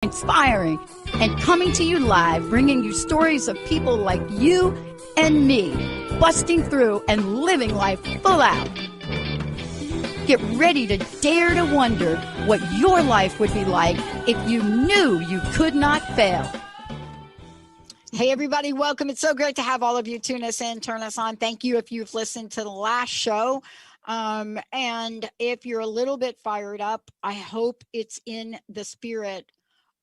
inspiring, and coming to you live, bringing you stories of people like you and me, busting through and living life full out. Get ready to dare to wonder what your life would be like if you knew you could not fail. Hey, everybody, welcome. It's so great to have all of you tune us in, turn us on. Thank you if you've listened to the last show. And if you're a little bit fired up, I hope it's in the spirit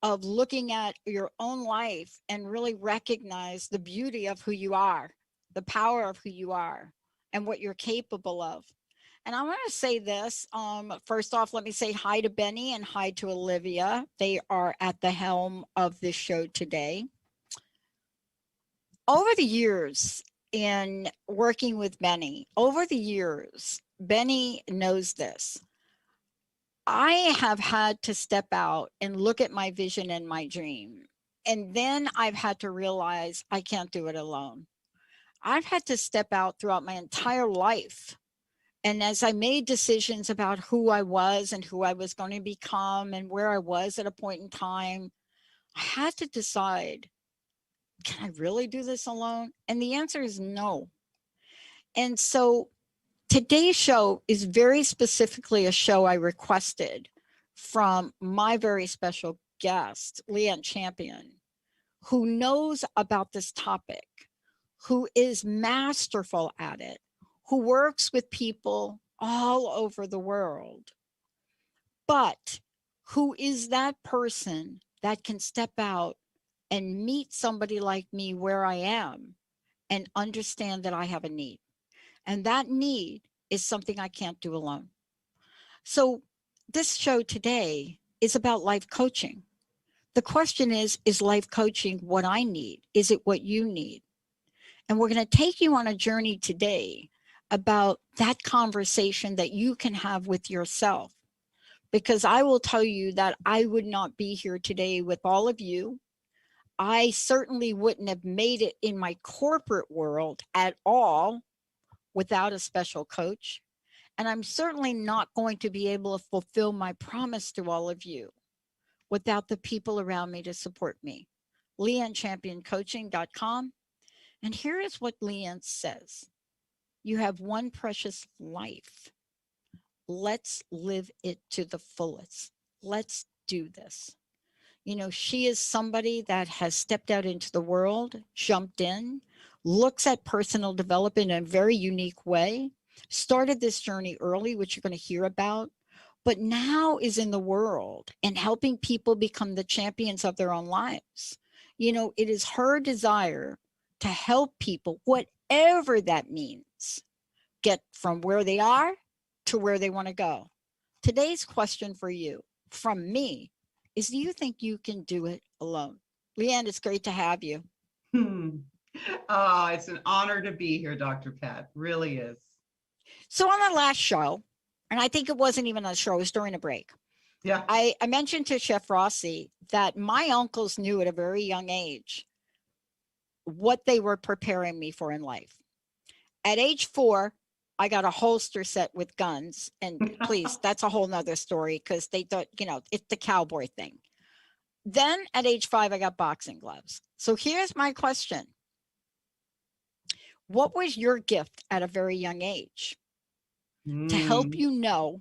of looking at your own life and really recognize the beauty of who you are, the power of who you are, and what you're capable of. And I want to say this. First off, let me say hi to Benny and hi to Olivia. They are at the helm of this show today. Over the years in working with Benny, Benny knows this. I have had to step out and look at my vision and my dream. And then I've had to realize I can't do it alone. I've had to step out throughout my entire life. And as I made decisions about who I was and who I was going to become and where I was at a point in time, I had to decide, can I really do this alone? And the answer is no. And so today's show is very specifically a show I requested from my very special guest, Leighanne Champion, who knows about this topic, who is masterful at it, who works with people all over the world, but who is that person that can step out and meet somebody like me where I am and understand that I have a need. And that need is something I can't do alone. So this show today is about life coaching. The question is life coaching what I need? Is it what you need? And we're going to take you on a journey today about that conversation that you can have with yourself. Because I will tell you that I would not be here today with all of you. I certainly wouldn't have made it in my corporate world at all without a special coach. And I'm certainly not going to be able to fulfill my promise to all of you without the people around me to support me. LeighanneChampionCoaching.com. And here is what Leighanne says. You have one precious life. Let's live it to the fullest. Let's do this. You know, she is somebody that has stepped out into the world, jumped in, looks at personal development in a very unique way, started this journey early, which you're going to hear about, but now is in the world and helping people become the champions of their own lives. You know, it is her desire to help people, whatever that means, get from where they are to where they want to go. Today's question for you from me is, do you think you can do it alone? Leighanne, it's great to have you. Oh, it's an honor to be here, Dr. Pat. Really is. So on the last show, and I think it wasn't even a show, it was during a break. Yeah. I mentioned to Chef Rossi that my uncles knew at a very young age what they were preparing me for in life. At age 4, I got a holster set with guns. And please, that's a whole nother story because they thought, you know, it's the cowboy thing. Then at age 5, I got boxing gloves. So here's my question. What was your gift at a very young age to help you know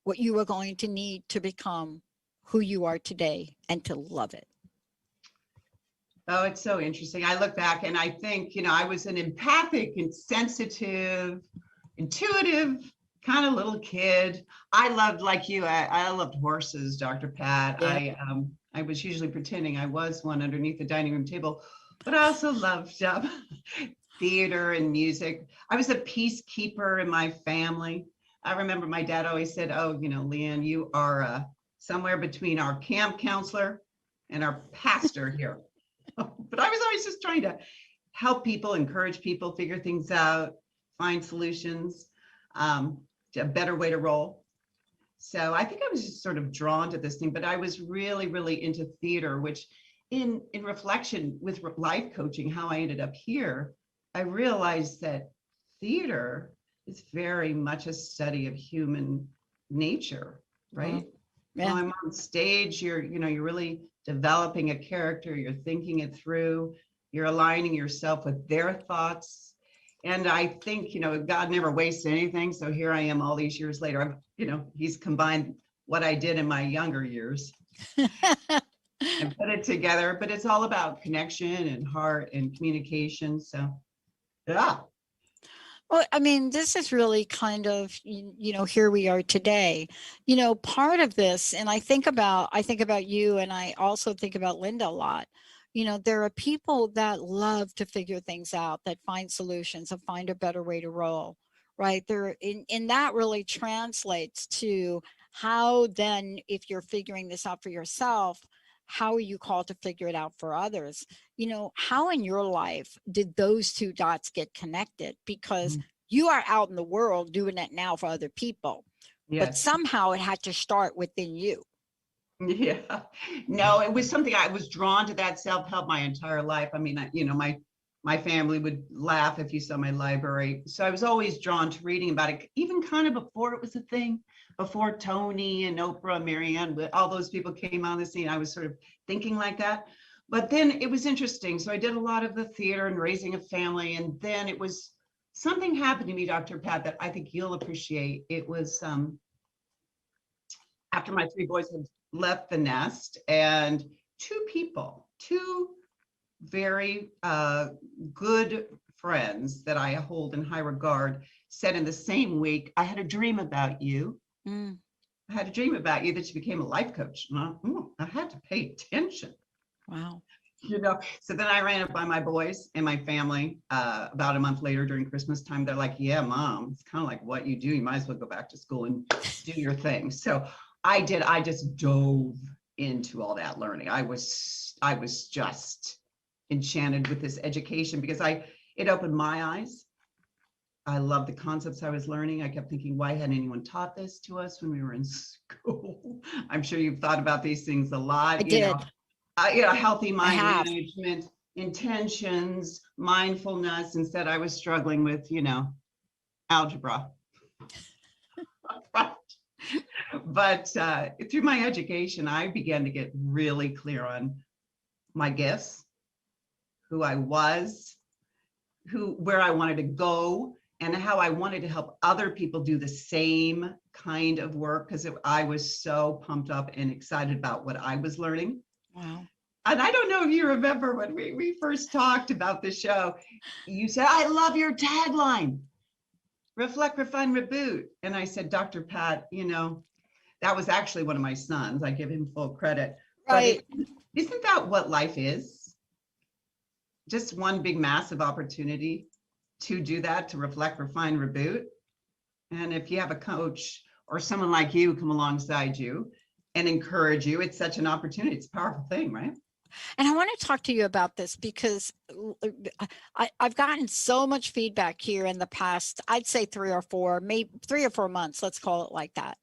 what you were going to need to become who you are today and to love it? Oh, it's so interesting. I look back and I think, you know, I was an empathic and sensitive, intuitive kind of little kid. I loved, like you, I loved horses, Dr. Pat. Yeah. I was usually pretending I was one underneath the dining room table, but I also loved theater and music. I was a peacekeeper in my family. I remember my dad always said, oh, you know, Leighanne, you are somewhere between our camp counselor and our pastor here. But I was always just trying to help people, encourage people, figure things out, find solutions, a better way to roll. So I think I was just sort of drawn to this thing, but I was really, really into theater, which in reflection with life coaching, how I ended up here, I realized that theater is very much a study of human nature, right? Yeah. While I'm on stage, you're really developing a character, you're thinking it through, you're aligning yourself with their thoughts. And I think, God never wastes anything. So here I am all these years later. He's combined what I did in my younger years and put it together, but it's all about connection and heart and communication. So yeah. Well, I mean, this is really kind of, here we are today. Part of this, and I think about you, and I also think about Linda a lot. There are people that love to figure things out, that find solutions, and find a better way to roll, right? And that really translates to how then, if you're figuring this out for yourself, how are you called to figure it out for others? How in your life did those two dots get connected? Because you are out in the world doing it now for other people, but Yes. somehow it had to start within you. Yeah. No, it was something I was drawn to, that self-help my entire life. I mean, my family would laugh if you saw my library. So I was always drawn to reading about it, even kind of before it was a thing, before Tony and Oprah, Marianne, all those people came on the scene. I was sort of thinking like that. But then it was interesting. So I did a lot of the theater and raising a family. And then something happened to me, Dr. Pat, that I think you'll appreciate. It was after my three boys had left the nest, and two very good friends that I hold in high regard, said in the same week, I had a dream about you. Mm. I had a dream about you that you became a life coach. And I had to pay attention. Wow. So then I ran it by my boys and my family about a month later during Christmas time. They're like, yeah, Mom, it's kind of like what you do. You might as well go back to school and do your thing. So I just dove into all that learning. I was just enchanted with this education because it opened my eyes. I loved the concepts I was learning. I kept thinking, why hadn't anyone taught this to us when we were in school? I'm sure you've thought about these things a lot. I did. Healthy I mind have. management, intentions, mindfulness. Instead, I was struggling with, algebra. But through my education, I began to get really clear on my gifts, who I was, where I wanted to go, and how I wanted to help other people do the same kind of work, because I was so pumped up and excited about what I was learning. Wow. And I don't know if you remember when we first talked about the show, you said, I love your tagline, reflect, refine, reboot. And I said, Dr. Pat, that was actually one of my sons. I give him full credit. Right. But isn't that what life is? Just one big, massive opportunity to do that, to reflect, refine, reboot. And if you have a coach or someone like you come alongside you and encourage you, it's such an opportunity. It's a powerful thing, right? And I want to talk to you about this because I've gotten so much feedback here in the past, I'd say 3 or 4 months, let's call it like that.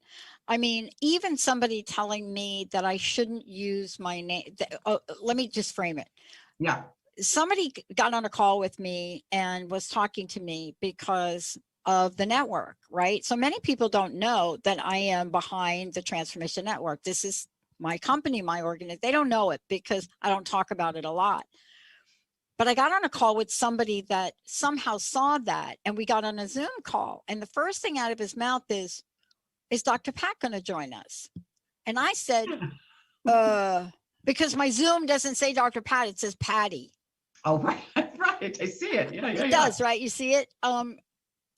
I mean, even somebody telling me that I shouldn't use my name. Let me just frame it. Yeah. Somebody got on a call with me and was talking to me because of the network, right? So many people don't know that I am behind the Transformation Network. This is my company, my organization. They don't know it because I don't talk about it a lot. But I got on a call with somebody that somehow saw that, and we got on a Zoom call. And the first thing out of his mouth is Dr. Pat going to join us? And I said, because my Zoom doesn't say Dr. Pat, it says Patty. Oh, right. Right. I see it. Yeah. It does, right? You see it?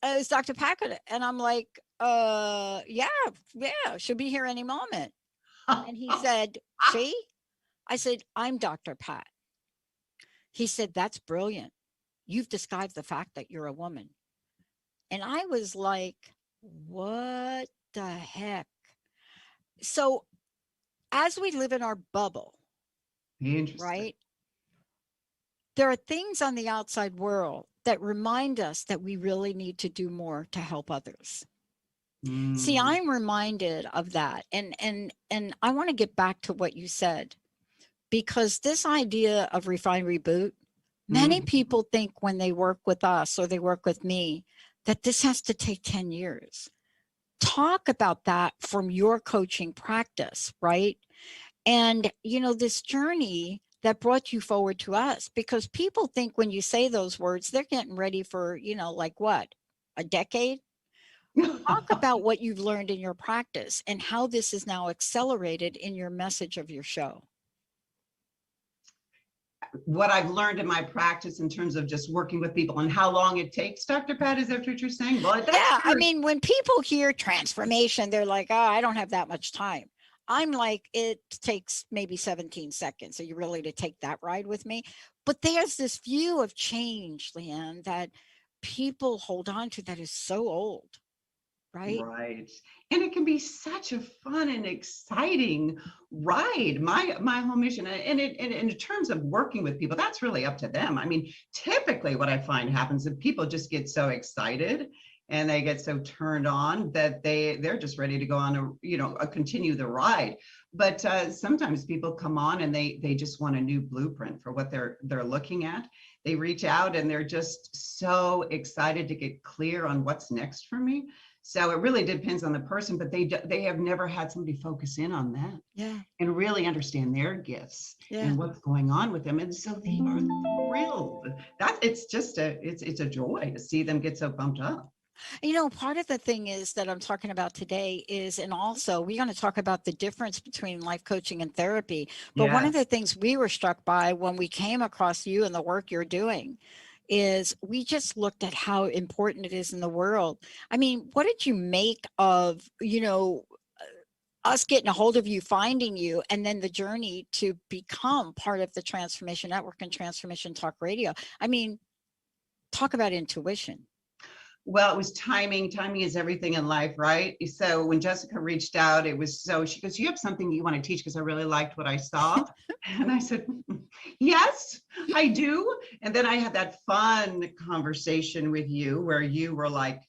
It's Dr. Pat. And I'm like, yeah, she'll be here any moment. And he said, see? I said, I'm Dr. Pat. He said, that's brilliant. You've disguised the fact that you're a woman. And I was like, what the heck? So as we live in our bubble, right? There are things on the outside world that remind us that we really need to do more to help others. See, I'm reminded of that. And I want to get back to what you said, because this idea of refine, reboot, many people think when they work with us or they work with me, that this has to take 10 years. talk about that from your coaching practice, right? And, this journey that brought you forward to us, because people think when you say those words, they're getting ready for, like what, a decade? Talk about what you've learned in your practice and how this is now accelerated in your message of your show. What I've learned in my practice in terms of just working with people and how long it takes, Dr. Pat, is that what you're saying? Well, that's Yeah, I true. mean, when people hear transformation, they're like, oh, I don't have that much time. I'm like, it takes maybe 17 seconds. Are you really to take that ride with me? But there's this view of change, Leighanne, that people hold on to that is so old, right? Right. And it can be such a fun and exciting ride. My whole mission, and in terms of working with people, that's really up to them. I mean, typically what I find happens is people just get so excited and they get so turned on that they're just ready to go on continue the ride. But sometimes people come on and they just want a new blueprint for what they're looking at. They reach out and they're just so excited to get clear on what's next for me. So it really depends on the person, but they have never had somebody focus in on that Yeah. and really understand their gifts Yeah. and what's going on with them. And so they are thrilled. It's a joy to see them get so pumped up. Part of the thing is that I'm talking about today is, and also we're going to talk about the difference between life coaching and therapy. But one of Yes. the things we were struck by when we came across you and the work you're doing is we just looked at how important it is in the world. I mean, what did you make of, us getting a hold of you, finding you, and then the journey to become part of the Transformation Network and Transformation Talk Radio? I mean, talk about intuition. Well, it was timing. Timing is everything in life, right? So when Jessica reached out, she goes, you have something you want to teach because I really liked what I saw. And I said, yes, I do. And then I had that fun conversation with you where you were like,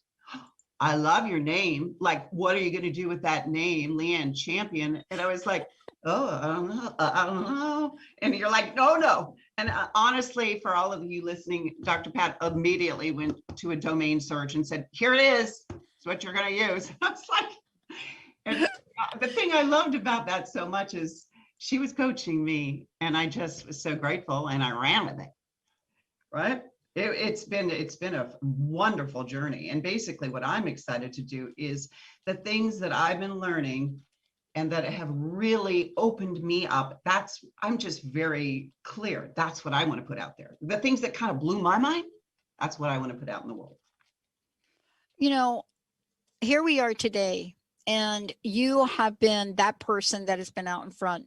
I love your name. Like, what are you going to do with that name, Leighanne Champion? And I was like, oh, I don't know. I don't know. And you're like, no, no. And honestly, for all of you listening, Dr. Pat immediately went to a domain search and said, here it is. It's what you're going to use. I was like, and the thing I loved about that so much is she was coaching me and I just was so grateful and I ran with it. Right. It's been a wonderful journey. And basically what I'm excited to do is the things that I've been learning and that have really opened me up. I'm just very clear. That's what I want to put out there. The things that kind of blew my mind, that's what I want to put out in the world. Here we are today, and you have been that person that has been out in front.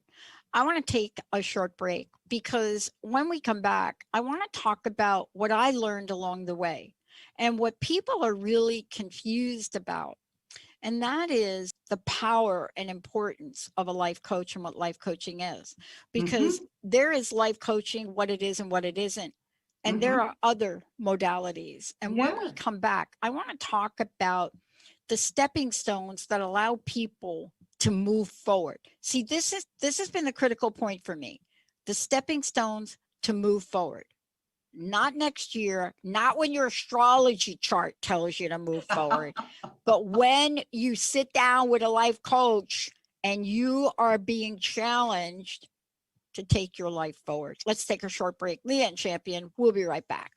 I want to take a short break because when we come back, I want to talk about what I learned along the way and what people are really confused about. And that is the power and importance of a life coach and what life coaching is. Because Mm-hmm. there is life coaching, what it is and what it isn't. And there Mm-hmm. are other modalities. And when we Yeah. come back, I want to talk about the stepping stones that allow people to move forward. See, this has been the critical point for me. The stepping stones to move forward. Not next year, not when your astrology chart tells you to move forward, but when you sit down with a life coach and you are being challenged to take your life forward. Let's take a short break. Leighanne Champion, we'll be right back.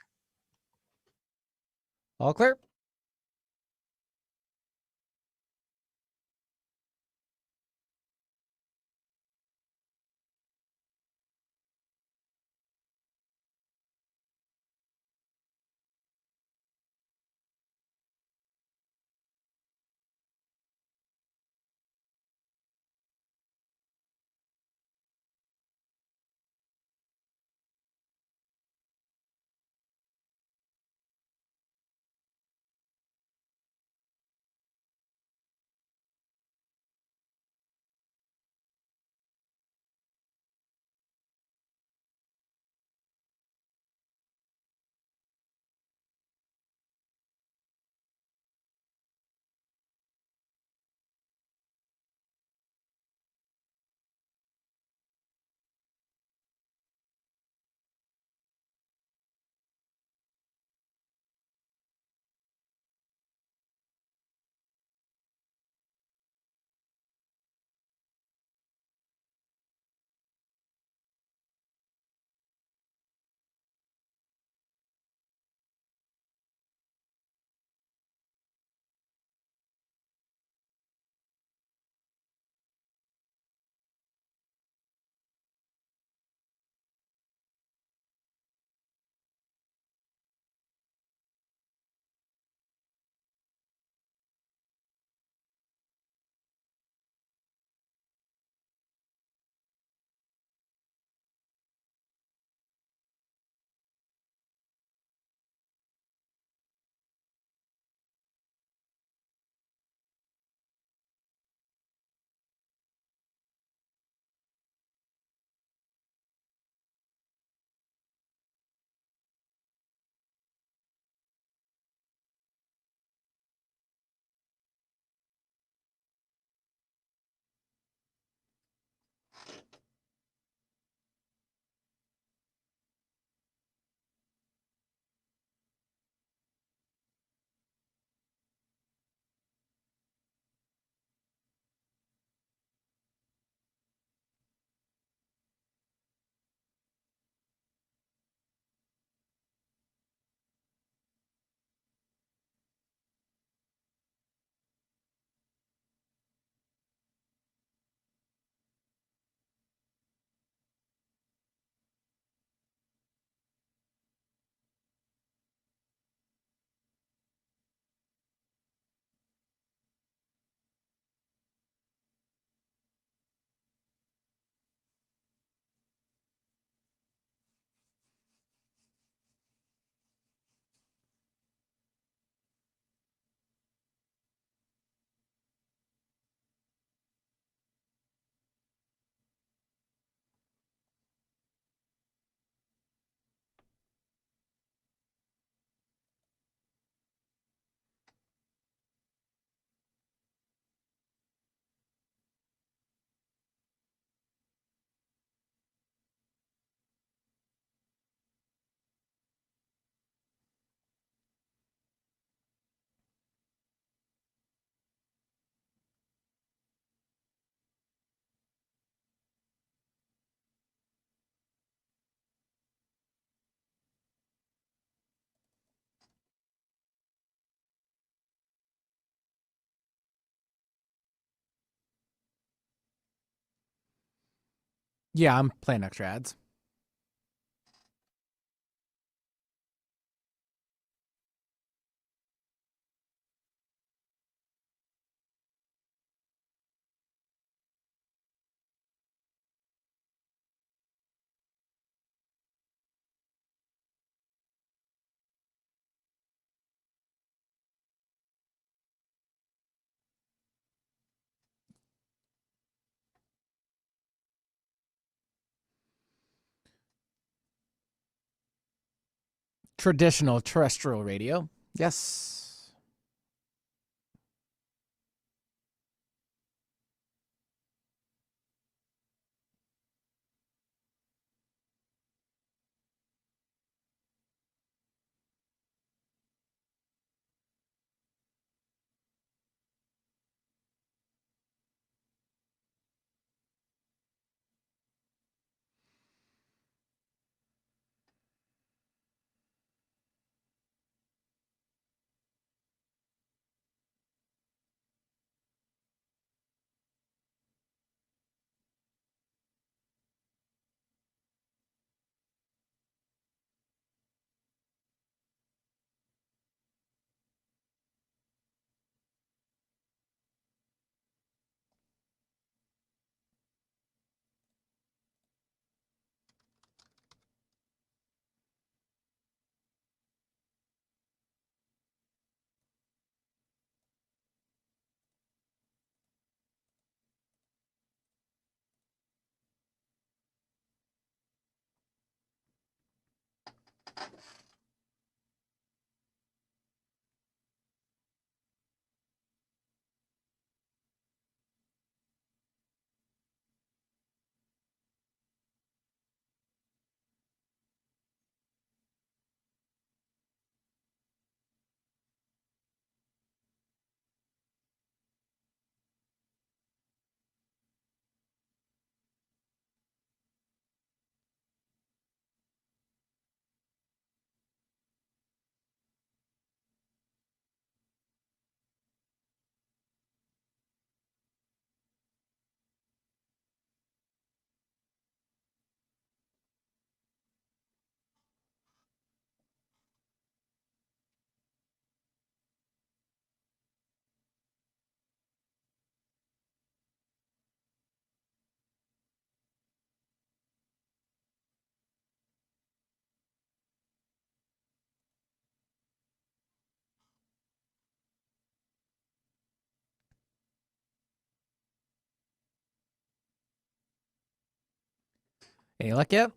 All clear? Yeah, I'm playing extra ads. Traditional terrestrial radio. Yes. Any luck yet?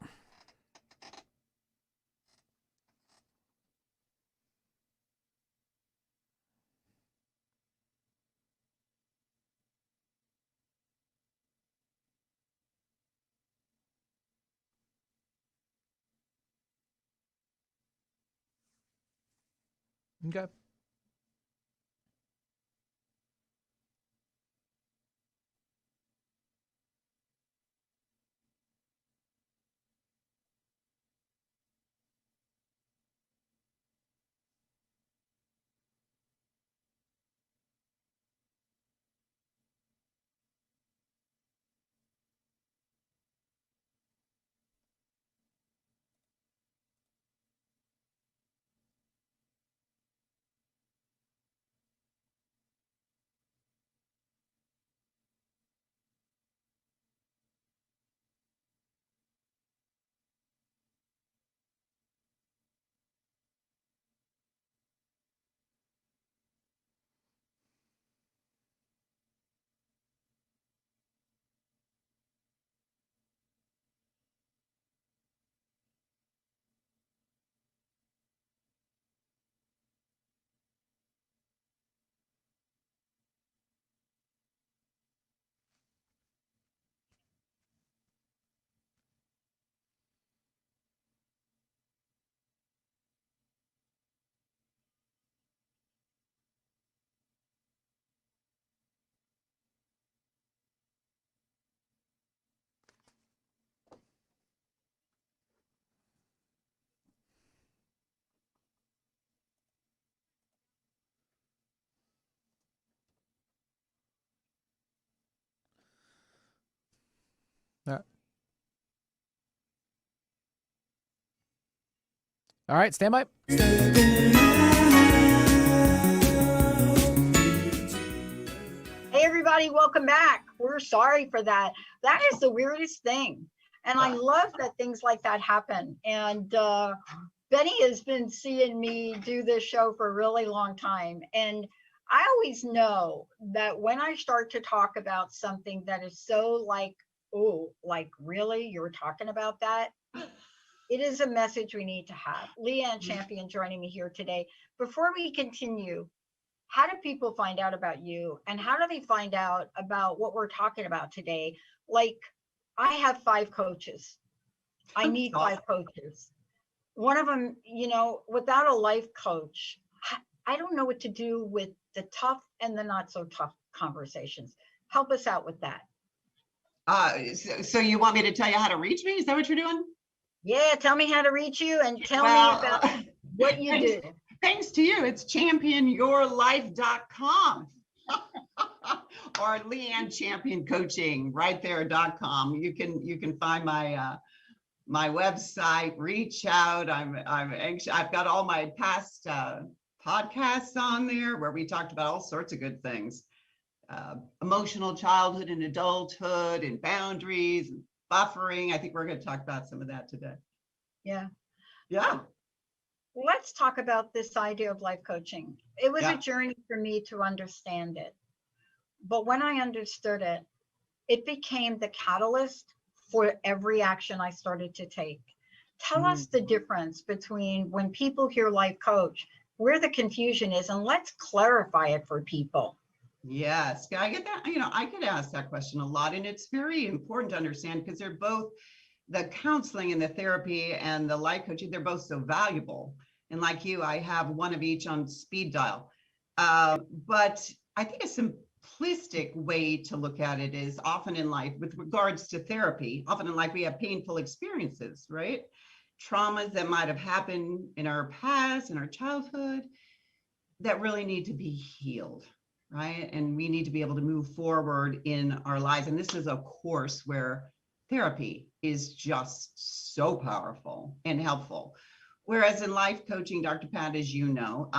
Okay. All right, stand by. Hey, everybody, welcome back. We're sorry for that. That is the weirdest thing. And I love that things like that happen. And Benny has been seeing me do this show for a really long time. And I always know that when I start to talk about something that is so like, oh, like really, you're talking about that? It is a message we need to have. Leighanne Champion joining me here today. Before we continue, how do people find out about you, and how do they find out about what we're talking about today? Like, I have 5 coaches. I need 5 coaches. One of them, without a life coach, I don't know what to do with the tough and the not so tough conversations. Help us out with that. So you want me to tell you how to reach me? Is that what you're doing? Yeah, tell me how to reach you and tell me about what you do. Thanks to you. It's championyourlife.com or Leighanne Champion Coaching right there.com. You can find my my website, reach out. I'm anxious. I've got all my past podcasts on there where we talked about all sorts of good things. Emotional childhood and adulthood and boundaries and buffering. I think we're going to talk about some of that today. Yeah. Yeah. Let's talk about this idea of life coaching. It was a journey for me to understand it. But when I understood it, it became the catalyst for every action I started to take. Tell us the difference between when people hear life coach, where the confusion is, and let's clarify it for people. Yes, I get that. I get asked that question a lot, and it's very important to understand because they're both, the counseling and the therapy and the life coaching, they're both so valuable. And like you, I have one of each on speed dial. But I think a simplistic way to look at it is often in life, with regards to therapy, often in life we have painful experiences, right? Traumas that might have happened in our past, in our childhood, that really need to be healed, right? And we need to be able to move forward in our lives. And this is a course where therapy is just so powerful and helpful. Whereas in life coaching, Dr. Pat, as you know,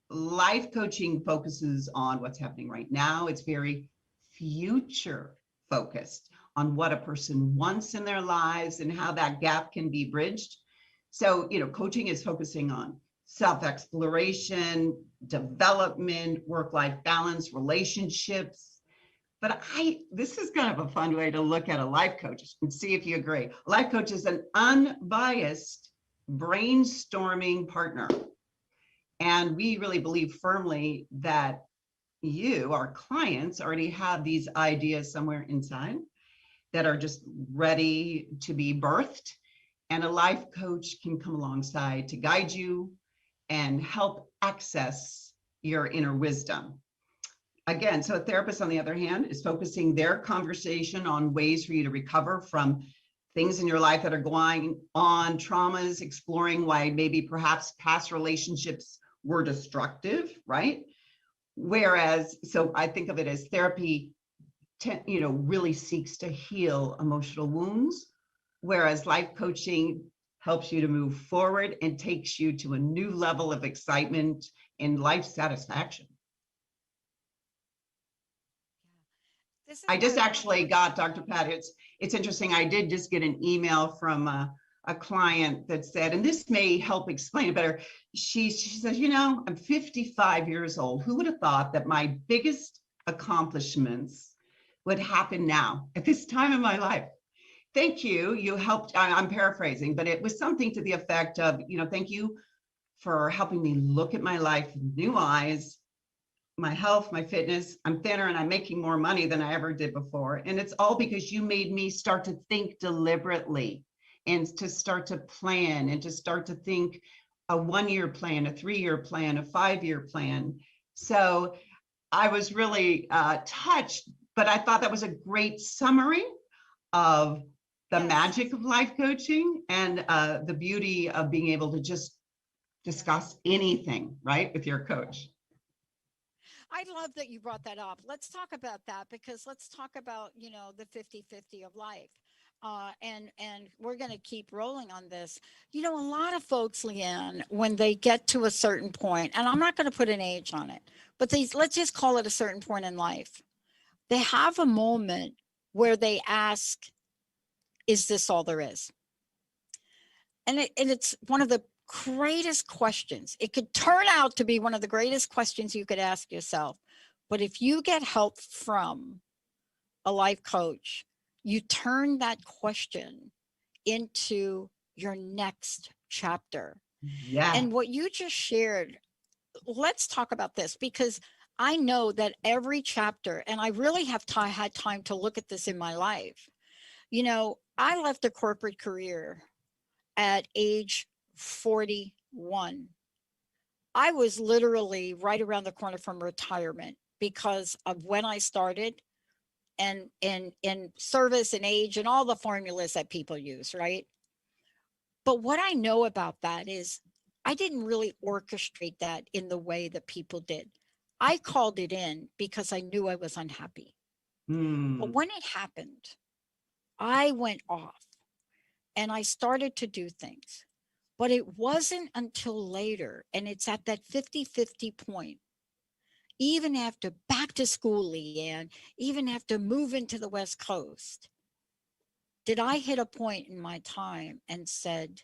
life coaching focuses on what's happening right now. It's very future focused on what a person wants in their lives and how that gap can be bridged. So, coaching is focusing on self-exploration, development, work-life balance, relationships. But this is kind of a fun way to look at a life coach and see if you agree. A life coach is an unbiased brainstorming partner. And we really believe firmly that you, our clients, already have these ideas somewhere inside that are just ready to be birthed. And a life coach can come alongside to guide you and help access your inner wisdom. Again, so a therapist, on the other hand, is focusing their conversation on ways for you to recover from things in your life that are going on, traumas, exploring why maybe perhaps past relationships were destructive, right? Whereas, so I think of it as therapy, really seeks to heal emotional wounds, whereas life coaching helps you to move forward and takes you to a new level of excitement and life satisfaction. I just actually got, Dr. Pat, it's interesting. I did just get an email from a client that said, and this may help explain it better. She says, I'm 55 years old. Who would have thought that my biggest accomplishments would happen now at this time in my life? Thank you. You helped. I'm paraphrasing, but it was something to the effect of, thank you for helping me look at my life with new eyes, my health, my fitness. I'm thinner and I'm making more money than I ever did before. And it's all because you made me start to think deliberately and to start to plan and to start to think a 1-year plan, a 3-year plan, a 5-year plan. So I was really touched, but I thought that was a great summary of the magic of life coaching and the beauty of being able to just discuss anything, right, with your coach. I love that you brought that up. Let's talk about that, because let's talk about, the 50-50 of life. and we're going to keep rolling on this. You know, a lot of folks, Leighanne, when they get to a certain point, and I'm not going to put an age on it, but let's just call it a certain point in life. They have a moment where they ask, "Is this all there is?" And it's one of the greatest questions. It could turn out to be one of the greatest questions you could ask yourself. But if you get help from a life coach, you turn that question into your next chapter. Yeah. And what you just shared, let's talk about this, because I know that every chapter, and I really have had time to look at this in my life. You know, I left a corporate career at age 41. I was literally right around the corner from retirement because of when I started and in service and age and all the formulas that people use, right? But what I know about that is I didn't really orchestrate that in the way that people did. I called it in because I knew I was unhappy. But Hmm. when it happened, I went off and I started to do things. But it wasn't until later, and it's at that 50-50 point, even after back to school, Leighanne, even after moving to the West Coast, did I hit a point in my time and said,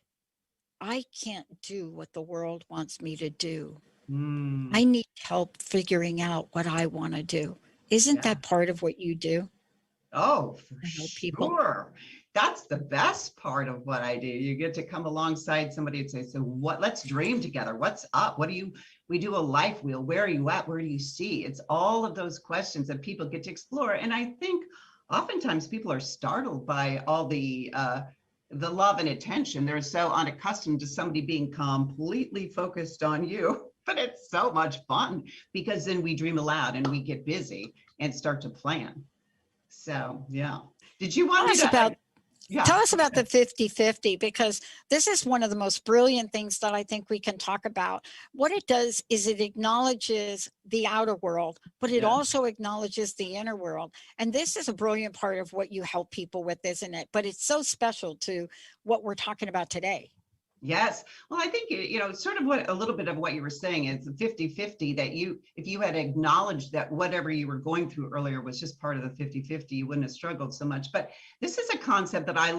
I can't do what the world wants me to do. Hmm. I need help figuring out what I want to do. Isn't Yeah. that part of what you do Oh, for to help people? sure. That's the best part of what I do. You get to come alongside somebody and say, so what, let's dream together. What's up? What do you, we do a life wheel. Where are you at? Where do you see? It's all of those questions that people get to explore. And I think oftentimes people are startled by all the love and attention. They're so unaccustomed to somebody being completely focused on you. But it's so much fun because then we dream aloud and we get busy and start to plan. So, yeah. Did you want Tell me us to? about Yeah. Tell us Go about the ahead. 50-50, because this is one of the most brilliant things that I think we can talk about. What it does is it acknowledges the outer world, but it Yeah. also acknowledges the inner world. And this is a brilliant part of what you help people with, isn't it? But it's so special to what we're talking about today. Yes. Well, I think, sort of what a little bit of what you were saying is the 50-50 that if you had acknowledged that whatever you were going through earlier was just part of the 50-50, you wouldn't have struggled so much. But this is a concept that I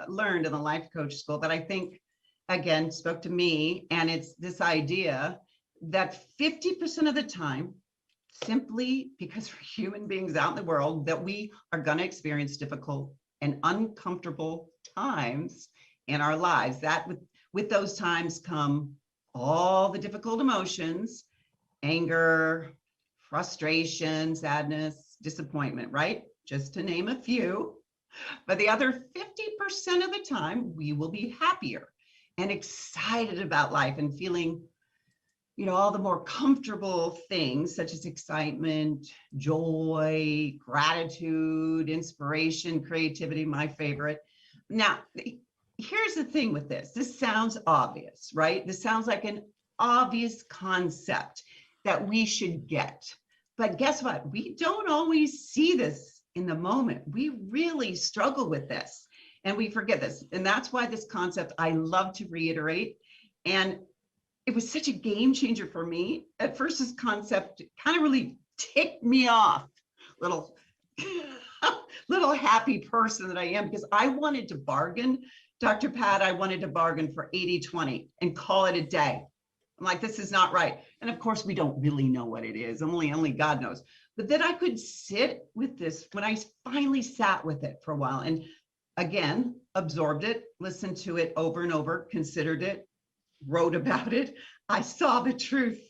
learned in the life coach school that I think, again, spoke to me. And it's this idea that 50% of the time, simply because we're human beings out in the world, that we are going to experience difficult and uncomfortable times in our lives. That with those times come all the difficult emotions, anger, frustration, sadness, disappointment, right? Just to name a few. But the other 50% of the time, we will be happier and excited about life and feeling, all the more comfortable things such as excitement, joy, gratitude, inspiration, creativity, my favorite. Now, here's the thing with this. This sounds obvious, right? This sounds like an obvious concept that we should get. But guess what? We don't always see this in the moment. We really struggle with this and we forget this. And that's why this concept I love to reiterate. And it was such a game changer for me. At first, this concept kind of really ticked me off, little little happy person that I am, because I wanted to bargain. Dr. Pat, I wanted to bargain for 80-20 and call it a day. I'm like, this is not right. And of course, we don't really know what it is. Only God knows. But then I could sit with this when I finally sat with it for a while and again, absorbed it, listened to it over and over, considered it, wrote about it. I saw the truth.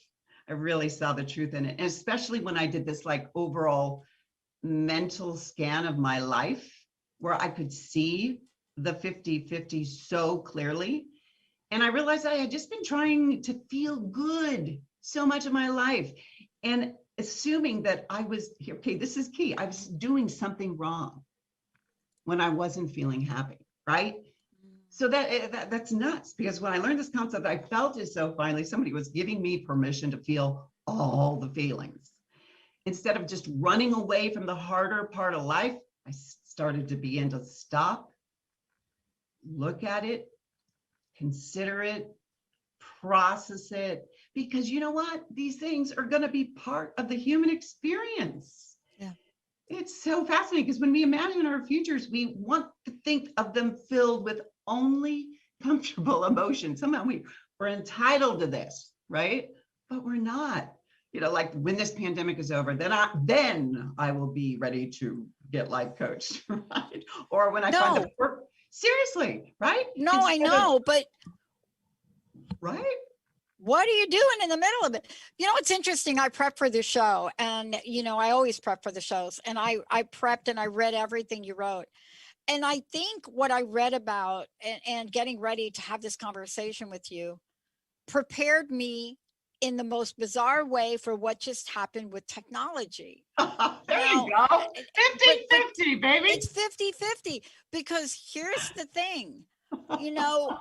I really saw the truth in it. And especially when I did this like overall mental scan of my life where I could see the 50-50 so clearly. And I realized I had just been trying to feel good so much of my life and assuming that I was, okay, this is key. I was doing something wrong when I wasn't feeling happy, right? So that's nuts, because when I learned this concept, I felt as though finally somebody was giving me permission to feel all the feelings. Instead of just running away from the harder part of life, I started to begin to stop, look at it, consider it, process it, because you know what? These things are going to be part of the human experience. Yeah. It's so fascinating because when we imagine our futures, we want to think of them filled with only comfortable emotions. Somehow we're entitled to this, right? But we're not. You know, like when this pandemic is over, then I will be ready to get life coached, right? Or when I find the work. Seriously, right? No, I know, but right? What are you doing in the middle of it? You know, it's interesting. I prep for the show, and you know, I always prep for the shows, and I prepped and I read everything you wrote. And I think what I read about and getting ready to have this conversation with you prepared me in the most bizarre way for what just happened with technology. There you go. 50-50, baby. It's 50-50, because here's the thing, you know,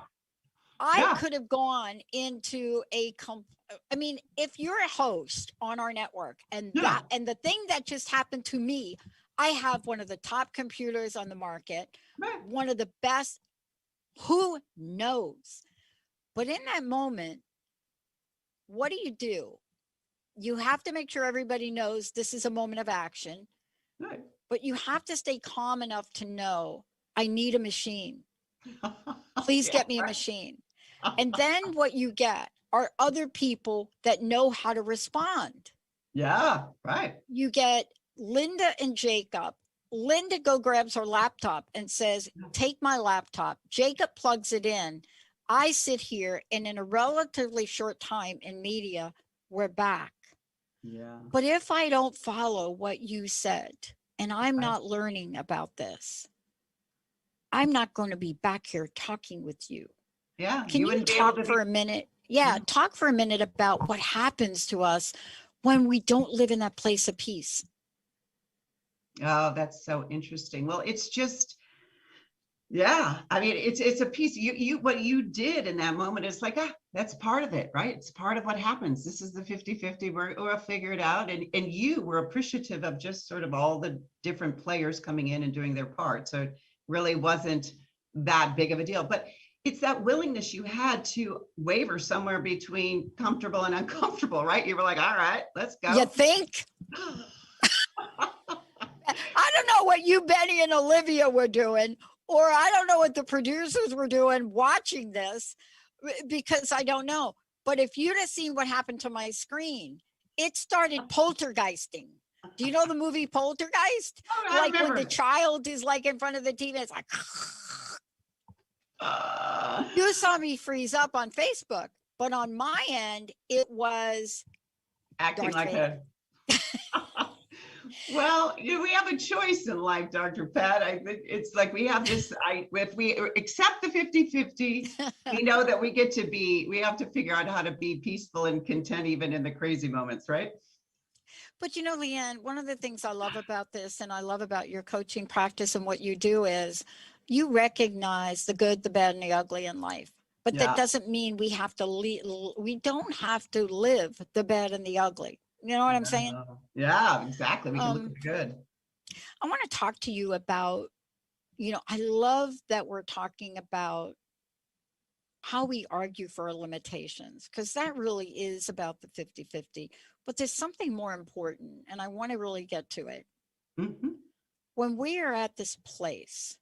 I could have gone into I mean, if you're a host on our network and and the thing that just happened to me, I have one of the top computers on the market, one of the best, who knows? But in that moment, what do? You have to make sure everybody knows this is a moment of action, but you have to stay calm enough to know I need a machine. Please get me a machine. And then what you get are other people that know how to respond. Yeah, right. You get Linda and Jacob. Linda grabs her laptop and says, take my laptop. Jacob plugs it in. I sit here, and in a relatively short time in media, we're back. Yeah. But if I don't follow what you said, and I'm not learning about this, I'm not going to be back here talking with you. Yeah. Can you talk for a minute? Yeah, talk for a minute about what happens to us when we don't live in that place of peace. Oh, that's so interesting. Well, it's just, yeah. I mean, it's a piece. You what you did in that moment is like, that's part of it, right? It's part of what happens. This is the 50-50. We'll figure it out. And you were appreciative of just sort of all the different players coming in and doing their part. So it really wasn't that big of a deal. But it's that willingness you had to waver somewhere between comfortable and uncomfortable, right? You were like, all right, let's go. You think? I don't know what you, Benny, and Olivia were doing, or I don't know what the producers were doing watching this, because I don't know. But if you'd have seen what happened to my screen, it started poltergeisting. Do you know the movie Poltergeist? Oh, like when the child is like in front of the TV, it's like, you saw me freeze up on Facebook, but on my end, it was acting Darth like Vader. Well, we have a choice in life, Dr. Pat. I think it's like we have this, if we accept the 50-50, we know that we have to figure out how to be peaceful and content even in the crazy moments, right? But you know, Leighanne, one of the things I love about this, and I love about your coaching practice and what you do, is you recognize the good, the bad, and the ugly in life. But that doesn't mean we have to we don't have to live the bad and the ugly. You know what I'm saying? Yeah, exactly. We can look at the good. I want to talk to you about, you know, I love that we're talking about how we argue for our limitations, because that really is about the 50-50. But there's something more important, and I want to really get to it. Mm-hmm. When we are at this place,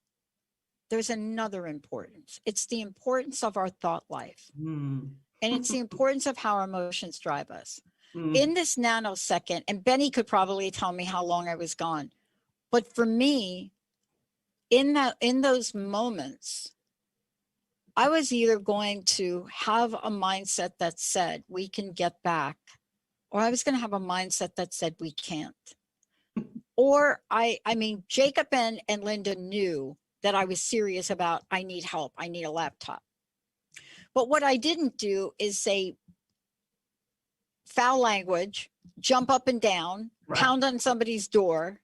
there's another importance. It's the importance of our thought life. And it's the importance of how our emotions drive us. In this nanosecond, and Benny could probably tell me how long I was gone, but for me, in those moments, I was either going to have a mindset that said we can get back, or I was going to have a mindset that said we can't. Or I mean, Jacob and Linda knew that I was serious about, I need help, I need a laptop. But what I didn't do is say foul language, jump up and down, pound on somebody's door,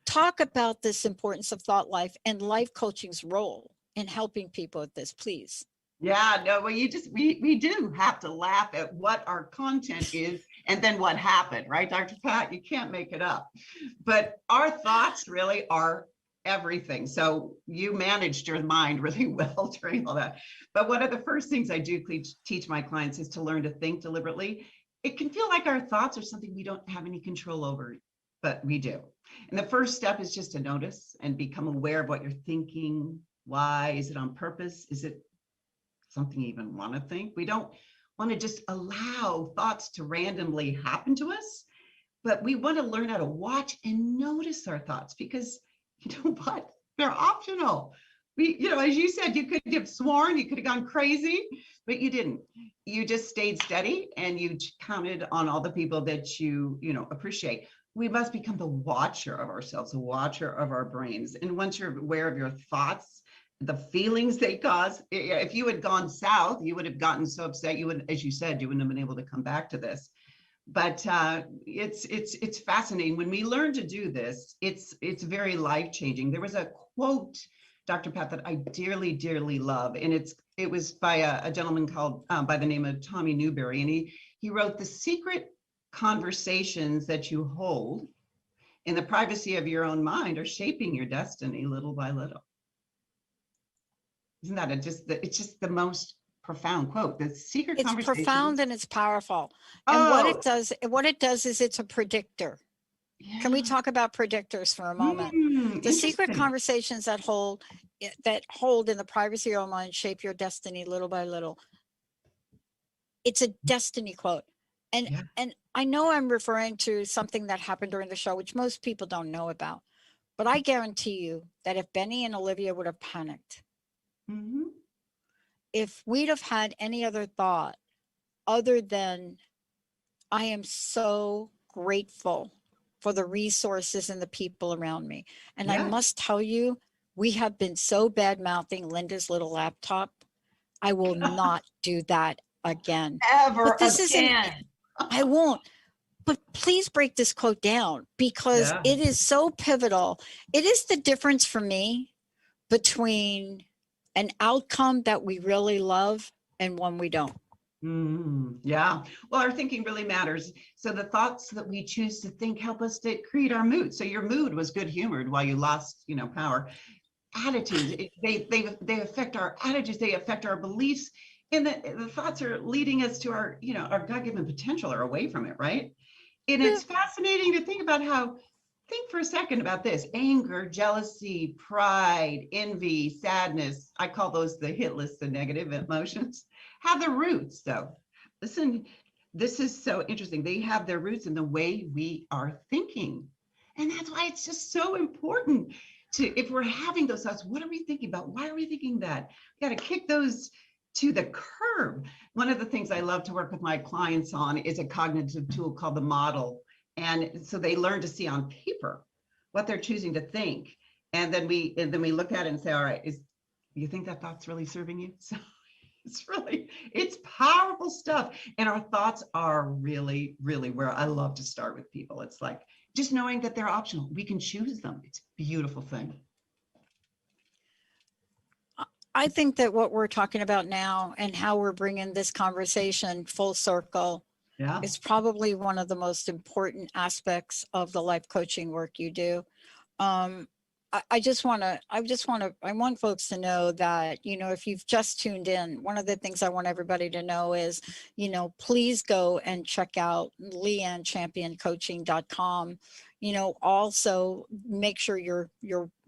talk about this importance of thought life and life coaching's role in helping people with this, please. Yeah, no, well, we do have to laugh at what our content is and then what happened, right, Dr. Pat? You can't make it up. But our thoughts really are everything. So you managed your mind really well during all that. But one of the first things I do teach my clients is to learn to think deliberately. It can feel like our thoughts are something we don't have any control over, but we do. And the first step is just to notice and become aware of what you're thinking. Why? Is it on purpose? Is it something you even want to think? We don't want to just allow thoughts to randomly happen to us, but we want to learn how to watch and notice our thoughts, because you know what? They're optional. As you said, you could have sworn, you could have gone crazy, but you didn't. You just stayed steady and you counted on all the people that you appreciate. We must become the watcher of ourselves, the watcher of our brains. And once you're aware of your thoughts, the feelings they cause, if you had gone south, you would have gotten so upset, you would, as you said, you wouldn't have been able to come back to this. But it's fascinating. When we learn to do this, it's very life-changing. There was a quote, Dr. Pat, that I dearly, dearly love. And it was by a gentleman called by the name of Tommy Newberry. And he wrote, "The secret conversations that you hold in the privacy of your own mind are shaping your destiny little by little." Isn't that it's just the most profound quote? The secret It's conversations. profound and it's powerful. And what it does is it's a predictor. Yeah. Can we talk about predictors for a moment? The secret conversations that hold in the privacy of your own mind shape your destiny little by little. It's a destiny quote. And I know I'm referring to something that happened during the show, which most people don't know about. But I guarantee you that if Benny and Olivia would have panicked, if we'd have had any other thought other than, I am so grateful for the resources and the people around me. And I must tell you, we have been so bad-mouthing Linda's little laptop. I will not do that again. Ever again. I won't. But please break this quote down, because it is so pivotal. It is the difference for me between an outcome that we really love and one we don't. Yeah. Well, our thinking really matters. So the thoughts that we choose to think help us to create our mood. So your mood was good humored while you lost, power. Attitudes, they affect our attitudes. They affect our beliefs. And the thoughts are leading us to our God-given potential or away from it, right? And it's fascinating to think about think for a second about this: anger, jealousy, pride, envy, sadness. I call those the hit list of negative emotions. Have their roots, though. Listen, this is so interesting. They have their roots in the way we are thinking. And that's why it's just so important if we're having those thoughts, what are we thinking about? Why are we thinking that? We got to kick those to the curb. One of the things I love to work with my clients on is a cognitive tool called the model. And so they learn to see on paper what they're choosing to think. And then we look at it and say, all right, you think that thought's really serving you? So it's powerful stuff. And our thoughts are really, really where I love to start with people. It's like just knowing that they're optional. We can choose them. It's a beautiful thing. I think that what we're talking about now and how we're bringing this conversation full circle is probably one of the most important aspects of the life coaching work you do. I want folks to know that, if you've just tuned in, one of the things I want everybody to know is, please go and check out LeighAnneChampionCoaching.com. Also make sure you're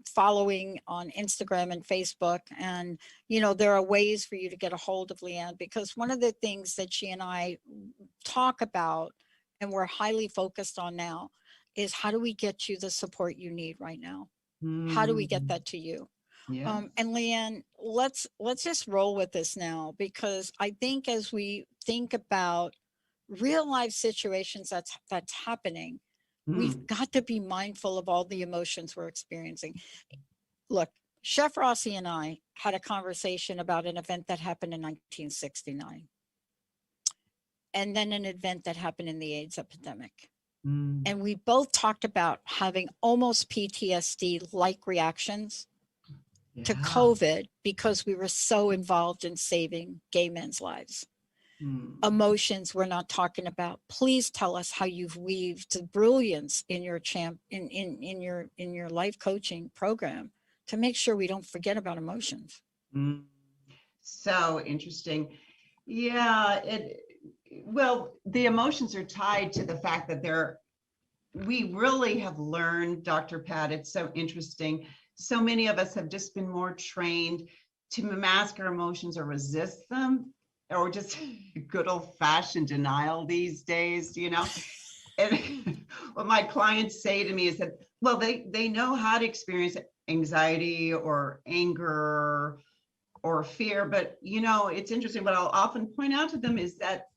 following on Instagram and Facebook. And, there are ways for you to get a hold of Leighanne, because one of the things that she and I talk about and we're highly focused on now is, how do we get you the support you need right now? How do we get that to you? And Leighanne, let's just roll with this now, because I think as we think about real life situations that's happening, we've got to be mindful of all the emotions we're experiencing. Look, Chef Rossi and I had a conversation about an event that happened in 1969, and then an event that happened in the AIDS epidemic. And we both talked about having almost PTSD-like reactions to COVID, because we were so involved in saving gay men's lives. Emotions we're not talking about. Please tell us how you've weaved the brilliance in your in your life coaching program to make sure we don't forget about emotions. So interesting. Yeah, well, the emotions are tied to the fact that we really have learned, Dr. Pat, it's so interesting. So many of us have just been more trained to mask our emotions or resist them, or just good old fashioned denial these days, And what my clients say to me is that, well, they know how to experience anxiety or anger or fear, but it's interesting. What I'll often point out to them is that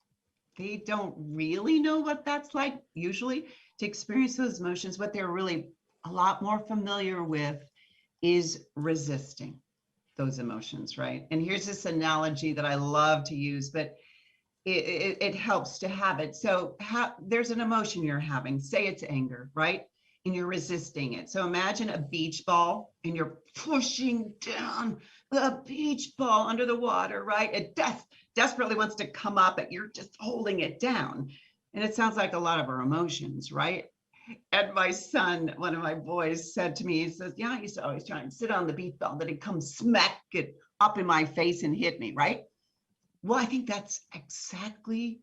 they don't really know what that's like usually to experience those emotions. What they're really a lot more familiar with is resisting those emotions, right? And here's this analogy that I love to use, but it helps to have it. So there's an emotion you're having, say it's anger, right? And you're resisting it. So imagine a beach ball and you're pushing down the beach ball under the water, right? It desperately wants to come up, but you're just holding it down. And it sounds like a lot of our emotions, right? And my son, one of my boys, said to me, he says, yeah, I used to always try and sit on the beach ball, but he'd come smack it up in my face and hit me, right? Well, I think that's exactly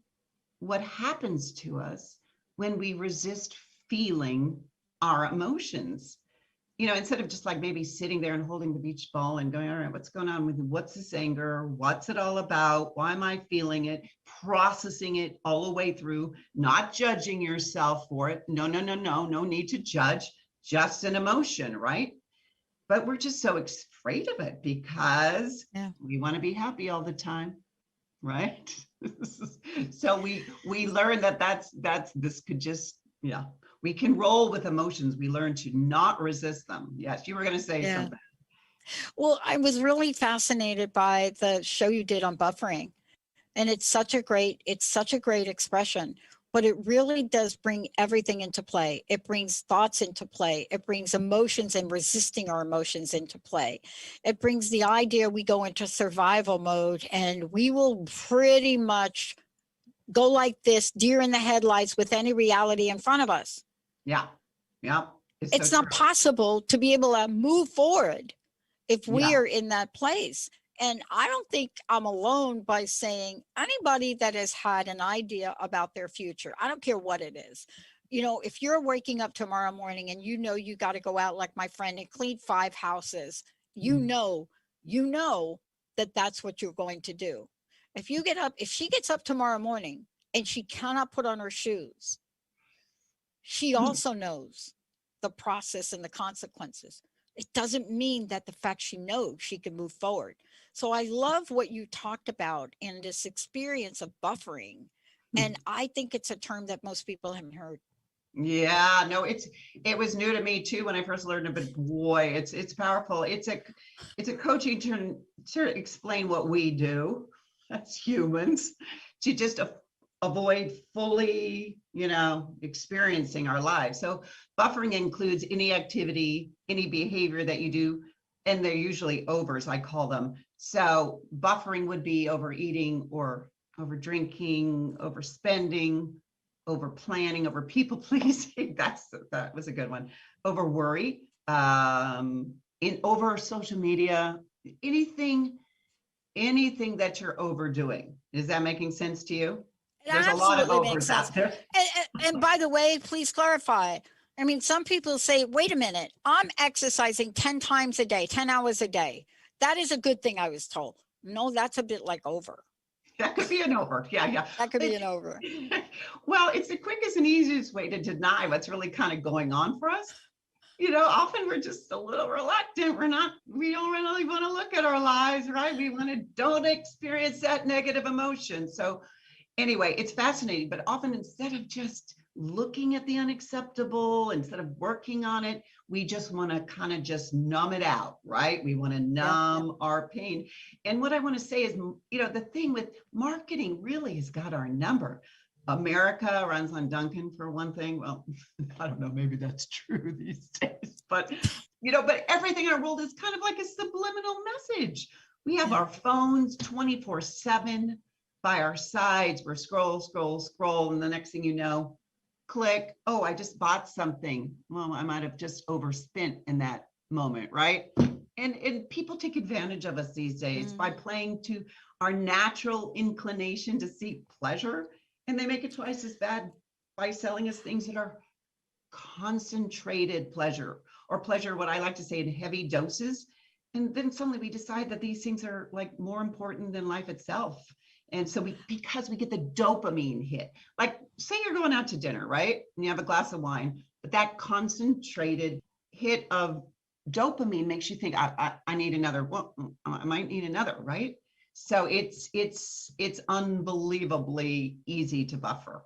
what happens to us when we resist feeling our emotions. Instead of just like maybe sitting there and holding the beach ball and going, all right, what's going on with me? What's this anger? What's it all about? Why am I feeling it? Processing it all the way through, not judging yourself for it. No need to judge, just an emotion, right? But we're just so afraid of it because we want to be happy all the time, right? So we learn that's this could just, we can roll with emotions. We learn to not resist them. Yes, you were going to say something. Well, I was really fascinated by the show you did on buffering, and it's such a great expression, but it really does bring everything into play. It brings thoughts into play. It brings emotions and resisting our emotions into play. It brings the idea we go into survival mode and we will pretty much go like this, deer in the headlights with any reality in front of us. Yeah. It's so not possible to be able to move forward if we are in that place. And I don't think I'm alone by saying anybody that has had an idea about their future, I don't care what it is. If you're waking up tomorrow morning and you got to go out like my friend and clean 5 houses, you know that that's what you're going to do. If she gets up tomorrow morning and she cannot put on her shoes, she also knows the process and the consequences. It doesn't mean that the fact she knows she can move forward. So I love what you talked about in this experience of buffering. And I think it's a term that most people haven't heard. Yeah, no, it was new to me too when I first learned it, but boy, it's powerful. It's a coaching term to explain what we do as humans to just avoid fully, experiencing our lives. So buffering includes any activity, any behavior that you do, and they're usually overs, I call them. So buffering would be overeating or over drinking, overspending, over planning, over people pleasing. That was a good one. Over worry, over social media, anything that you're overdoing. Is that making sense to you? There's a lot of overs out there. And by the way, please clarify. I mean, some people say, wait a minute, I'm exercising 10 times a day, 10 hours a day. That is a good thing, I was told. No, that's a bit like over. That could be an over. Yeah. That could be an over. Well, it's the quickest and easiest way to deny what's really kind of going on for us. Often we're just a little reluctant. We don't really want to look at our lives, right? We don't experience that negative emotion. So anyway, it's fascinating, but often instead of just looking at the unacceptable, instead of working on it, we just want to kind of just numb it out, right? We want to numb our pain. And what I want to say is, the thing with marketing really has got our number. America runs on Duncan for one thing. Well, I don't know, maybe that's true these days, but everything in our world is kind of like a subliminal message. We have our phones 24/7. by our sides. We're scroll. And the next thing you know, click. Oh, I just bought something. Well, I might have just overspent in that moment, right? And people take advantage of us these days by playing to our natural inclination to seek pleasure. And they make it twice as bad by selling us things that are concentrated pleasure, or pleasure, what I like to say, in heavy doses. And then suddenly we decide that these things are like more important than life itself. And so because we get the dopamine hit, like say you're going out to dinner, right? And you have a glass of wine, but that concentrated hit of dopamine makes you think, I need another. Well, I might need another, right? So it's unbelievably easy to buffer.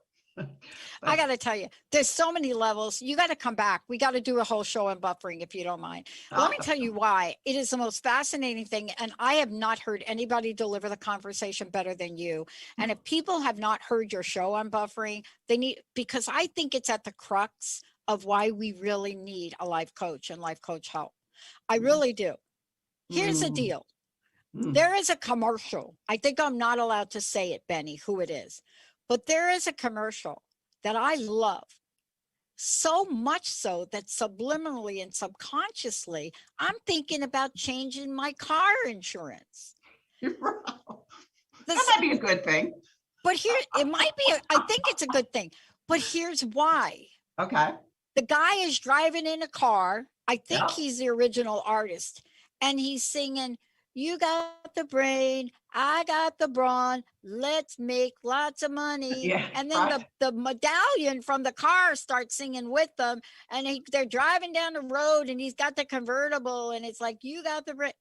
I got to tell you, there's so many levels. You got to come back. We got to do a whole show on buffering, if you don't mind. Let me tell you why. It is the most fascinating thing. And I have not heard anybody deliver the conversation better than you. And if people have not heard your show on buffering, they need, because I think it's at the crux of why we really need a life coach and life coach help. I really do. Here's the deal. There is a commercial. I think I'm not allowed to say it, Benny, who it is. But there is a commercial that I love, so much so that subliminally and subconsciously, I'm thinking about changing my car insurance. That might be a good thing. But here, it might be, I think it's a good thing. But here's why. Okay. The guy is driving in a car. I think he's the original artist. And he's singing, "You got the brain, I got the brawn, let's make lots of money." Yeah, and then right. the medallion from the car starts singing with them. And they're driving down the road and he's got the convertible and it's like, "You got the brain."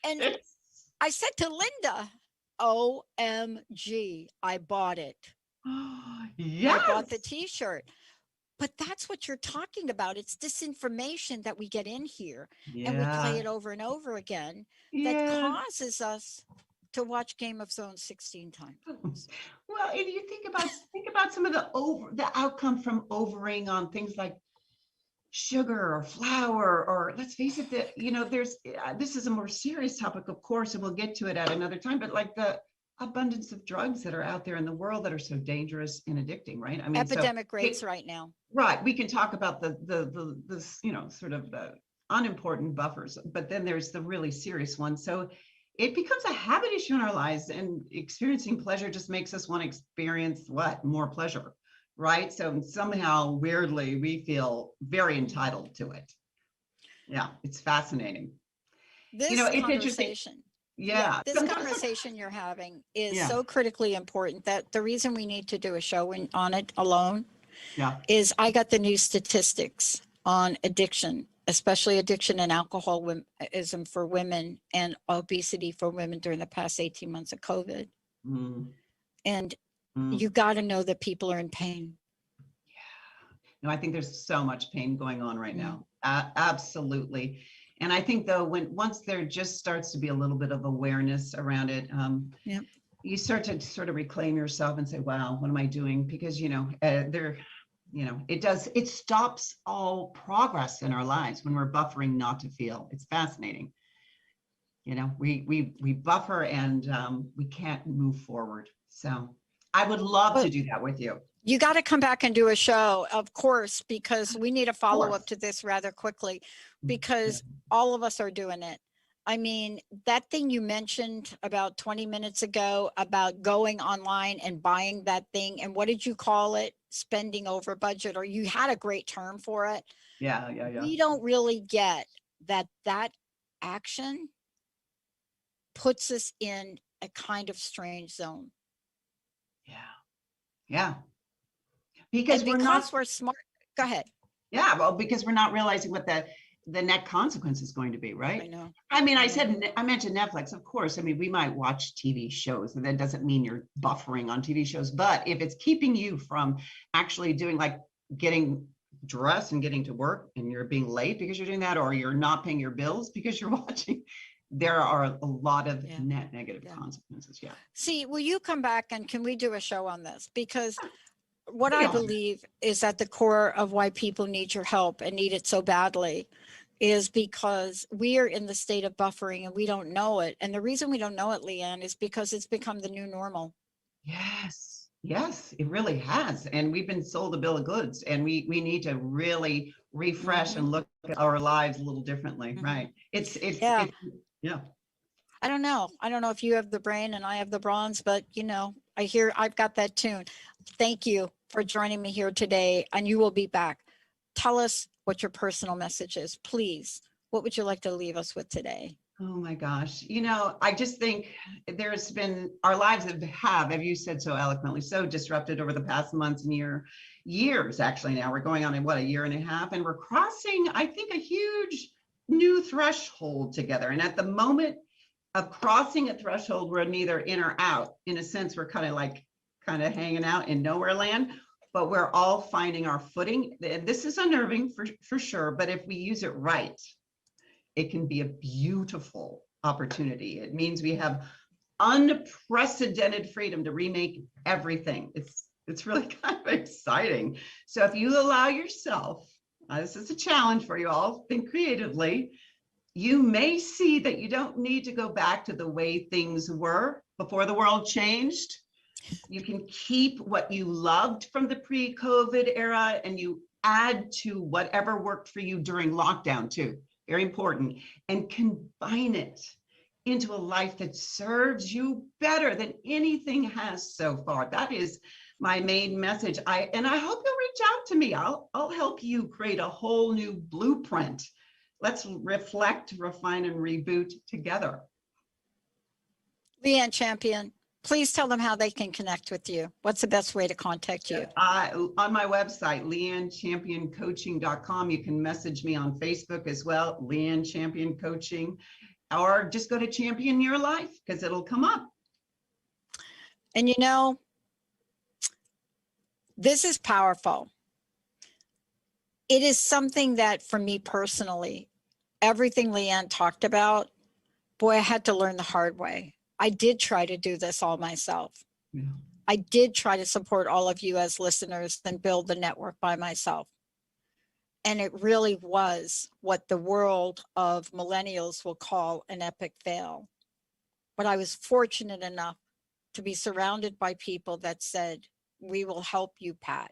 And I said to Linda, OMG, I bought it. Yes. I bought the t-shirt. But that's what you're talking about. It's disinformation that we get in here and we play it over and over again that causes us to watch Game of Thrones 16 times. Well, if you think about some of the outcome from overing on things like sugar or flour, or let's face it, there's this is a more serious topic, of course, and we'll get to it at another time, but like the abundance of drugs that are out there in the world that are so dangerous and addicting, right? I mean, epidemic rates right now. Right. We can talk about the sort of the unimportant buffers, but then there's the really serious ones. So it becomes a habit issue in our lives, and experiencing pleasure just makes us want to experience more pleasure, right? So somehow, weirdly, we feel very entitled to it. Yeah, it's fascinating. This it's conversation. Yeah. This conversation you're having is so critically important that the reason we need to do a show on it alone is I got the new statistics on addiction, especially addiction and alcoholism for women and obesity for women during the past 18 months of COVID. And you got to know that people are in pain. Yeah. No, I think there's so much pain going on right now. Absolutely. And I think, though, once there just starts to be a little bit of awareness around it, you start to sort of reclaim yourself and say, wow, what am I doing? Because, it stops all progress in our lives when we're buffering not to feel. It's fascinating. We buffer and we can't move forward. So I would love to do that with you. You got to come back and do a show, of course, because we need a follow-up to this rather quickly, because all of us are doing it. I mean, that thing you mentioned about 20 minutes ago about going online and buying that thing, and what did you call it? Spending over budget, or you had a great term for it. Yeah. We don't really get that action puts us in a kind of strange zone. Yeah. Because we're smart. Go ahead. Yeah, well, because we're not realizing what the net consequence is going to be, right? I know. I mean, I mentioned Netflix, of course. I mean, we might watch TV shows, and that doesn't mean you're buffering on TV shows. But if it's keeping you from actually doing, like, getting dressed and getting to work, and you're being late because you're doing that, or you're not paying your bills because you're watching, there are a lot of net negative consequences. Yeah. See, will you come back and can we do a show on this? Because what I believe is at the core of why people need your help and need it so badly is because we are in the state of buffering and we don't know it. And the reason we don't know it, Leighanne, is because it's become the new normal. Yes, yes, it really has. And we've been sold a bill of goods, and we need to really refresh and look at our lives a little differently, right? Yeah. Yeah. I don't know. I don't know if you have the brain and I have the bronze, but I hear I've got that tune. Thank you for joining me here today, and you will be back. Tell us what your personal message is, please. What would you like to leave us with today? Oh my gosh. I just think our lives have you said so eloquently, so disrupted over the past months and years, actually. Now we're going on a year and a half, and we're crossing, I think, a huge new threshold together. And at the moment of crossing a threshold, we're neither in or out. In a sense, we're kind of hanging out in nowhere land, but we're all finding our footing. And this is unnerving for sure, but if we use it right, it can be a beautiful opportunity. It means we have unprecedented freedom to remake everything. It's really kind of exciting. So if you allow yourself, this is a challenge for you all, think creatively, you may see that you don't need to go back to the way things were before the world changed. You can keep what you loved from the pre-COVID era, and you add to whatever worked for you during lockdown too. Very important, and combine it into a life that serves you better than anything has so far. That is my main message. I hope you'll reach out to me. I'll help you create a whole new blueprint. Let's reflect, refine, and reboot together. Leighanne Champion, please tell them how they can connect with you. What's the best way to contact you? On my website, LeighAnneChampionCoaching.com. You can message me on Facebook as well, Leighanne Champion Coaching, or just go to Champion Your Life, because it'll come up. And this is powerful. It is something that, for me personally, everything Leighanne talked about, boy, I had to learn the hard way. I did try to do this all myself. Yeah. I did try to support all of you as listeners and build the network by myself. And it really was what the world of millennials will call an epic fail. But I was fortunate enough to be surrounded by people that said, we will help you, Pat.